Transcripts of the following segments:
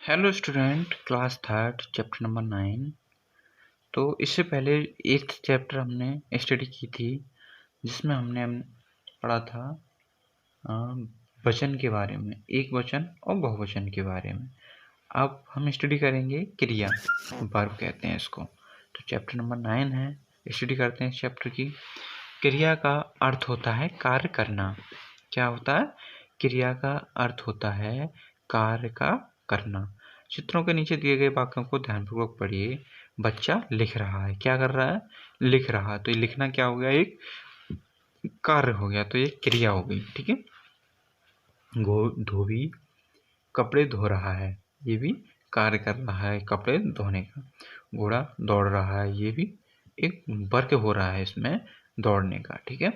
Hello student, class third chapter number 9। तो इससे पहले 8th चैप्टर हमने स्टडी की थी, जिसमें हमने पढ़ा था वचन के बारे में, एक वचन और बहुवचन के बारे में। अब हम स्टडी करेंगे क्रिया, वर्ब कहते हैं इसको। तो चैप्टर नंबर 9 है, स्टडी करते हैं इस चैप्टर की। क्रिया का अर्थ होता है कार्य करना। क्या होता है? क्रिया का अर्थ होता है कार्य का करना। चित्रों के नीचे दिए गए वाक्यों को ध्यानपूर्वक पढ़िए। बच्चा लिख रहा है। क्या कर रहा है? लिख रहा है। तो ये लिखना क्या हो गया? एक कार्य हो गया, तो ये क्रिया हो गई। ठीक है। धोबी कपड़े धो रहा है, ये भी कार्य कर रहा है कपड़े धोने का। घोड़ा दौड़ रहा है, ये भी एक वर्क हो रहा है इसमें दौड़ने का। ठीक है।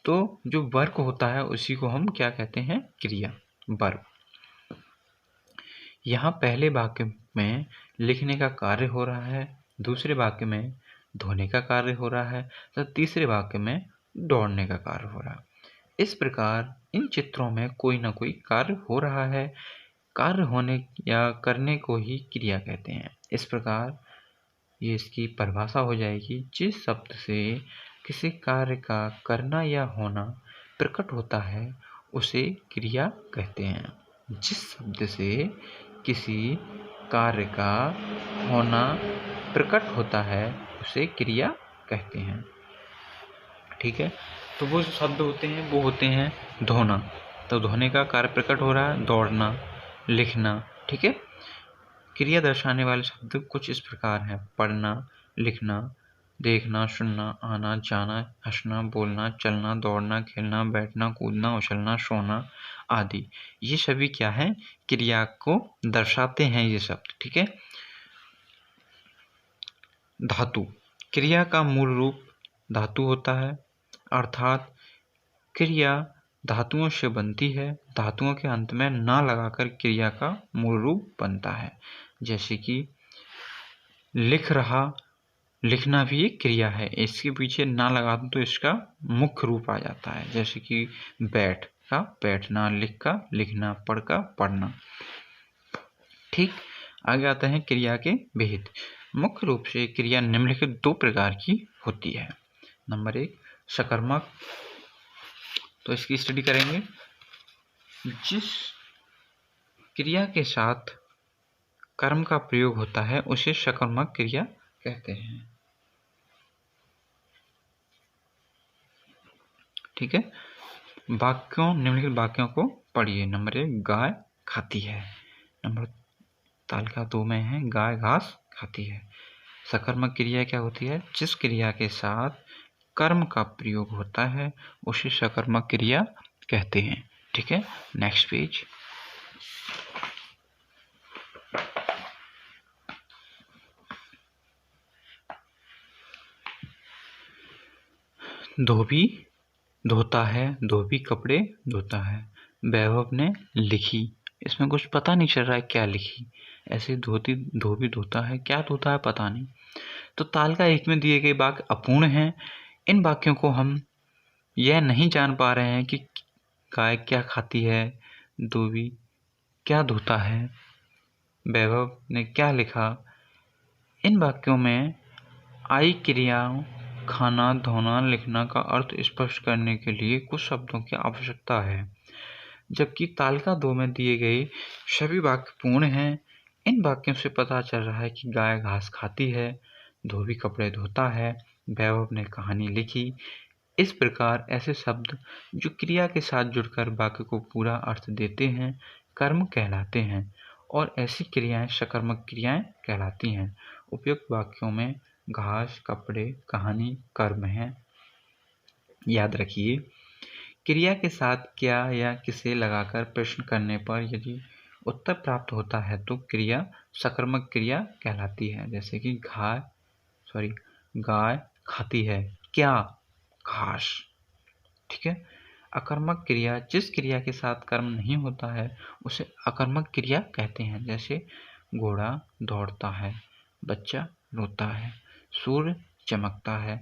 तो जो वर्क होता है उसी को हम क्या कहते हैं? क्रिया, वर्ब। यहाँ पहले वाक्य में लिखने का कार्य हो रहा है, दूसरे वाक्य में धोने का कार्य हो रहा है, तो तीसरे वाक्य में दौड़ने का कार्य हो रहा है। इस प्रकार इन चित्रों में कोई ना कोई कार्य हो रहा है। कार्य होने या करने को ही क्रिया कहते हैं। इस प्रकार ये इसकी परिभाषा हो जाएगी। जिस शब्द से किसी कार्य का करना या होना प्रकट होता है उसे क्रिया कहते हैं। जिस शब्द से किसी कार्य का होना प्रकट होता है उसे क्रिया कहते हैं। ठीक है। तो वो जो शब्द होते हैं वो होते हैं धोना, तो धोने का कार्य प्रकट हो रहा है, दौड़ना, लिखना। ठीक है। क्रिया दर्शाने वाले शब्द कुछ इस प्रकार हैं: पढ़ना, लिखना, देखना, सुनना, आना, जाना, हंसना, बोलना, चलना, दौड़ना, खेलना, बैठना, कूदना, उछलना, सोना आदि। ये सभी क्या है? क्रिया को दर्शाते हैं ये शब्द। ठीक है। धातु, क्रिया का मूल रूप धातु होता है, अर्थात क्रिया धातुओं से बनती है। धातुओं के अंत में ना लगाकर क्रिया का मूल रूप बनता है। जैसे कि लिख रहा, लिखना भी एक क्रिया है। इसके पीछे ना लगा दूं तो इसका मुख्य रूप आ जाता है। जैसे कि बैठ का बैठना, लिख का लिखना, पढ़ का पढ़ना। ठीक। आगे आते हैं क्रिया के भेद। मुख्य रूप से क्रिया निम्नलिखित 2 प्रकार की होती है। नंबर 1, सकर्मक। तो इसकी स्टडी करेंगे। जिस क्रिया के साथ कर्म का प्रयोग होता है उसे सकर्मक क्रिया कहते हैं। ठीक है। निम्नलिखित वाक्यों को पढ़िए। नंबर 1, गाय खाती है। नंबर तालिका 2 में है, गाय घास खाती है। सकर्मक क्रिया क्या होती है? जिस क्रिया के साथ कर्म का प्रयोग होता है उसे सकर्मक क्रिया कहते हैं। ठीक है। Next page. धोबी धोता है, धोबी कपड़े धोता है। वैभव ने लिखी। इसमें कुछ पता नहीं चल रहा है क्या लिखी। ऐसे धोबी धोता है, क्या धोता है पता नहीं। तो तालिका 1 में दिए गए वाक्य अपूर्ण हैं। इन वाक्यों को हम यह नहीं जान पा रहे हैं कि गाय क्या खाती है, धोबी क्या धोता है, वैभव ने क्या लिखा। इन वाक्यों में आई क्रियाओं खाना, धोना, लिखना का अर्थ स्पष्ट करने के लिए कुछ शब्दों की आवश्यकता है, जबकि तालिका 2 में दिए गए सभी वाक्य पूर्ण हैं। इन वाक्यों से पता चल रहा है कि गाय घास खाती है, धोबी कपड़े धोता है, वैभव ने कहानी लिखी। इस प्रकार ऐसे शब्द जो क्रिया के साथ जुड़कर वाक्य को पूरा अर्थ देते हैं कर्म कहलाते हैं, और ऐसी क्रियाएं सकर्मक क्रियाएं कहलाती हैं। उपयुक्त वाक्यों में घास, कपड़े, कहानी कर्म हैं। याद रखिए, क्रिया के साथ क्या या किसे लगाकर प्रश्न करने पर यदि उत्तर प्राप्त होता है तो क्रिया सकर्मक क्रिया कहलाती है। जैसे कि गाय खाती है क्या? घास। ठीक है। अकर्मक क्रिया, जिस क्रिया के साथ कर्म नहीं होता है उसे अकर्मक क्रिया कहते हैं। जैसे घोड़ा दौड़ता है, बच्चा रोता है, सूर्य चमकता है।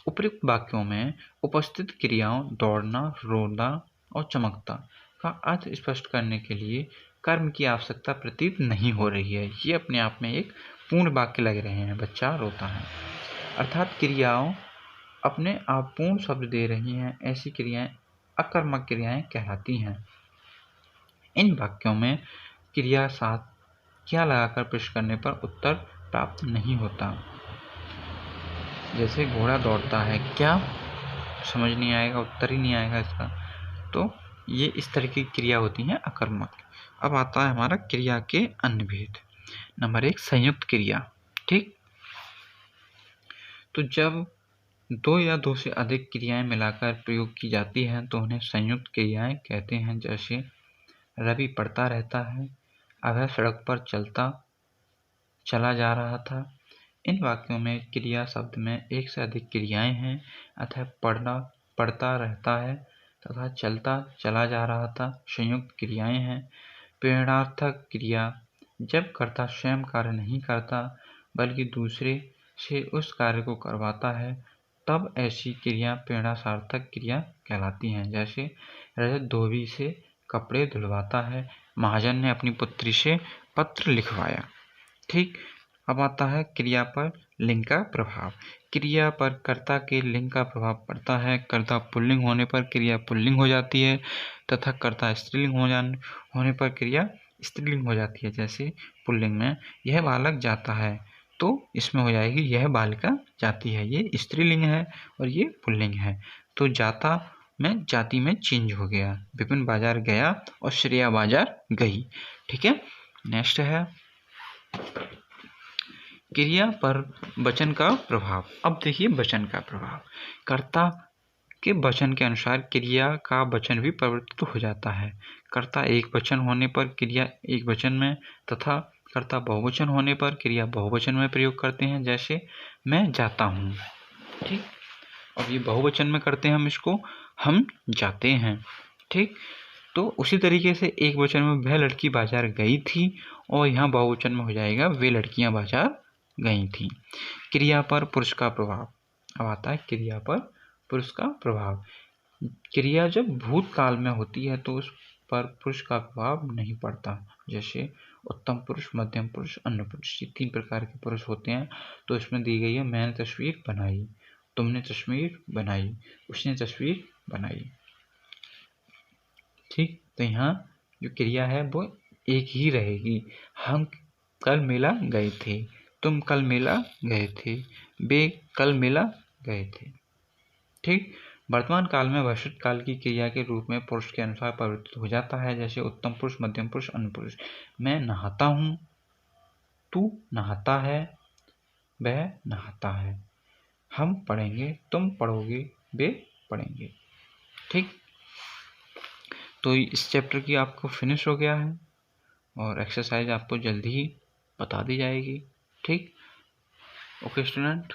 उपयुक्त वाक्यों में उपस्थित क्रियाओं दौड़ना, रोना और चमकता का अर्थ स्पष्ट करने के लिए कर्म की आवश्यकता प्रतीत नहीं हो रही है। ये अपने आप में एक पूर्ण वाक्य लग रहे हैं, बच्चा रोता है। अर्थात क्रियाओं अपने आप पूर्ण शब्द दे रही हैं, ऐसी क्रियाएं अकर्मक क्रियाएं कहलाती हैं। इन वाक्यों में क्रिया साथ क्या लगाकर प्रश्न करने पर उत्तर प्राप्त नहीं होता। जैसे घोड़ा दौड़ता है, क्या समझ नहीं आएगा, उत्तर ही नहीं आएगा इसका। तो ये इस तरह की क्रिया होती हैं अकर्मक। अब आता है हमारा क्रिया के अन्य भेद। नंबर 1, संयुक्त क्रिया। ठीक, तो जब दो या दो से अधिक क्रियाएं मिलाकर प्रयोग की जाती हैं तो उन्हें संयुक्त क्रियाएं कहते हैं। जैसे रवि पढ़ता रहता है, अभय सड़क पर चला जा रहा था। इन वाक्यों में क्रिया शब्द में एक से अधिक क्रियाएं हैं, अतः पढ़ता रहता है तथा चलता चला जा रहा था संयुक्त क्रियाएं हैं। प्रेरणार्थक क्रिया जब कर्ता स्वयं कार्य नहीं करता बल्कि दूसरे से उस कार्य को करवाता है, तब ऐसी क्रिया प्रेरणासार्थक क्रिया कहलाती हैं। जैसे रजत धोबी से कपड़े धुलवाता है, महाजन ने अपनी पुत्री से पत्र लिखवाया। ठीक, अब आता है क्रिया पर लिंग का प्रभाव। क्रिया पर कर्ता के लिंग का प्रभाव पड़ता है। कर्ता पुल्लिंग होने पर क्रिया पुल्लिंग हो जाती है तथा कर्ता स्त्रीलिंग होने पर क्रिया स्त्रीलिंग हो जाती है। जैसे पुल्लिंग में यह बालक जाता है, तो इसमें हो जाएगी यह बालिका जाती है। ये स्त्रीलिंग है और ये पुल्लिंग है, तो जाता में जाति में चेंज हो गया। विपिन बाजार गया और श्रेया बाजार गई। ठीक है, नेक्स्ट है क्रिया पर वचन का प्रभाव। अब देखिए वचन का प्रभाव। कर्ता के वचन के अनुसार क्रिया का वचन भी परिवर्तित हो जाता है। कर्ता एक वचन होने पर क्रिया एक वचन में तथा कर्ता बहुवचन होने पर क्रिया बहुवचन में प्रयोग करते हैं। जैसे मैं जाता हूँ। ठीक, अब ये बहुवचन में करते हैं हम इसको, हम जाते हैं। ठीक, तो उसी तरीके से एक वचन में वह लड़की बाजार गई थी और यहाँ बहुवचन में हो जाएगा वे लड़कियां बाजार गई थी। क्रिया पर पुरुष का प्रभाव। अब आता है क्रिया पर पुरुष का प्रभाव। क्रिया जब भूतकाल में होती है तो उस पर पुरुष का प्रभाव नहीं पड़ता। जैसे उत्तम पुरुष, मध्यम पुरुष, अन्य पुरुष, ये 3 प्रकार के पुरुष होते हैं। तो इसमें दी गई है मैंने तस्वीर बनाई, तुमने तस्वीर बनाई, उसने तस्वीर बनाई। ठीक, तो यहाँ जो क्रिया है वो एक ही रहेगी। हम कल मेला गए थे, तुम कल मेला गए थे, वे कल मेला गए थे। ठीक, वर्तमान काल में भविष्य काल की क्रिया के रूप में पुरुष के अनुसार परिवर्तित हो जाता है। जैसे उत्तम पुरुष, मध्यम पुरुष, अन्य पुरुष। मैं नहाता हूँ, तू नहाता है, वह नहाता है। हम पढ़ेंगे, तुम पढ़ोगे, वे पढ़ेंगे। ठीक, तो इस चैप्टर की आपको फिनिश हो गया है और एक्सरसाइज आपको जल्दी ही बता दी जाएगी। ठीक, ओके स्टूडेंट।